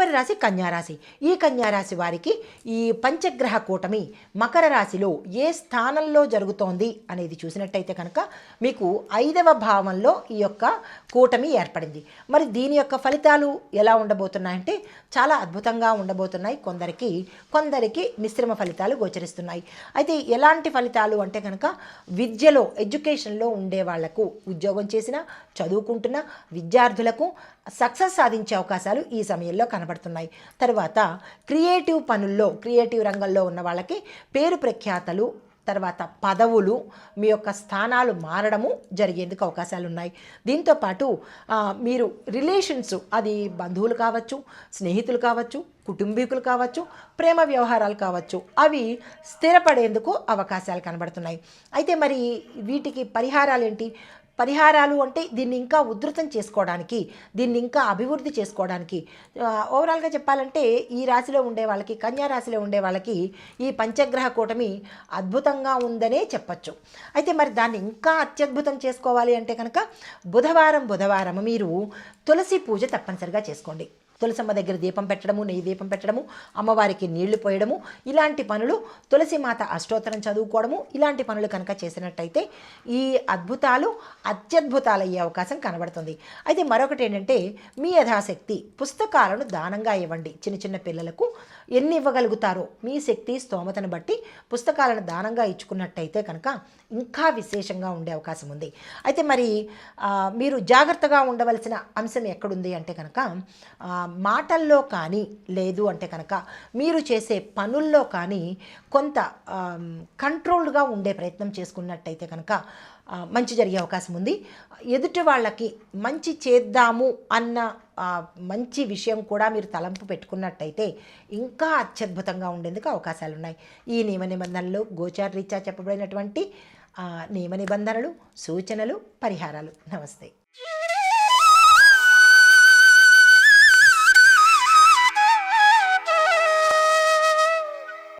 తదుపరి రాశి కన్యారాశి. ఈ కన్యారాశి వారికి ఈ పంచగ్రహ కూటమి మకర రాశిలో ఏ స్థానంలో జరుగుతోంది అనేది చూసినట్టయితే కనుక మీకు 5వ భావంలో ఈ యొక్క కూటమి ఏర్పడింది. మరి దీని యొక్క ఫలితాలు ఎలా ఉండబోతున్నాయంటే చాలా అద్భుతంగా ఉండబోతున్నాయి. కొందరికి మిశ్రమ ఫలితాలు గోచరిస్తున్నాయి. అయితే ఎలాంటి ఫలితాలు అంటే కనుక విద్యలో, ఎడ్యుకేషన్లో ఉండే వాళ్లకు, ఉద్యోగం చేసిన, చదువుకుంటున్న విద్యార్థులకు సక్సెస్ సాధించే అవకాశాలు ఈ సమయంలో కనబడుతున్నాయి. తర్వాత క్రియేటివ్ రంగంలో ఉన్న వాళ్ళకి పేరు ప్రఖ్యాతలు, తర్వాత పదవులు, మీ యొక్క స్థానాలు మారడము జరిగేందుకు అవకాశాలు ఉన్నాయి. దీంతోపాటు మీరు రిలేషన్స్, అది బంధువులు కావచ్చు, స్నేహితులు కావచ్చు, కుటుంబీకులు కావచ్చు, ప్రేమ వ్యవహారాలు కావచ్చు, అవి స్థిరపడేందుకు అవకాశాలు కనబడుతున్నాయి. అయితే మరి వీటికి పరిహారాలు ఏంటి? పరిహారాలు అంటే దీన్ని ఇంకా ఉధృతం చేసుకోవడానికి, దీన్ని ఇంకా అభివృద్ధి చేసుకోవడానికి, ఓవరాల్గా చెప్పాలంటే ఈ రాశిలో ఉండే వాళ్ళకి, కన్యా రాశిలో ఉండే వాళ్ళకి ఈ పంచగ్రహ కూటమి అద్భుతంగా ఉందనే చెప్పచ్చు. అయితే మరి దాన్ని ఇంకా అత్యద్భుతం చేసుకోవాలి అంటే కనుక బుధవారం మీరు తులసి పూజ తప్పనిసరిగా చేసుకోండి. తులసమ్మ దగ్గర దీపం పెట్టడము, నెయ్యి దీపం పెట్టడము, అమ్మవారికి నీళ్లు పోయడము, ఇలాంటి పనులు, తులసి మాత అష్టోత్తరం చదువుకోవడము, ఇలాంటి పనులు కనుక చేసినట్టయితే ఈ అద్భుతాలు అత్యద్భుతాలు అయ్యే అవకాశం కనబడుతుంది. అయితే మరొకటి ఏంటంటే మీ యథాశక్తి పుస్తకాలను దానంగా ఇవ్వండి. చిన్న పిల్లలకు ఎన్ని ఇవ్వగలుగుతారో మీ శక్తి స్తోమతను బట్టి పుస్తకాలను దానంగా ఇచ్చుకున్నట్టయితే కనుక ఇంకా విశేషంగా ఉండే అవకాశం ఉంది. అయితే మరి మీరు జాగ్రత్తగా ఉండవలసిన అంశం ఎక్కడుంది అంటే కనుక మాటల్లో కానీ, లేదు అంటే కనుక మీరు చేసే పనుల్లో కానీ కొంత కంట్రోల్డ్గా ఉండే ప్రయత్నం చేసుకున్నట్టయితే కనుక మంచి జరిగే అవకాశం ఉంది. ఎదుటి వాళ్ళకి మంచి చేద్దాము అన్న మంచి విషయం కూడా మీరు తలంపు పెట్టుకున్నట్టయితే ఇంకా అత్యద్భుతంగా ఉండేందుకు అవకాశాలు ఉన్నాయి. ఈ నియమ నిబంధనలు, గోచార రీత్యా చెప్పబడినటువంటి నియమ నిబంధనలు, సూచనలు, పరిహారాలు. నమస్తే.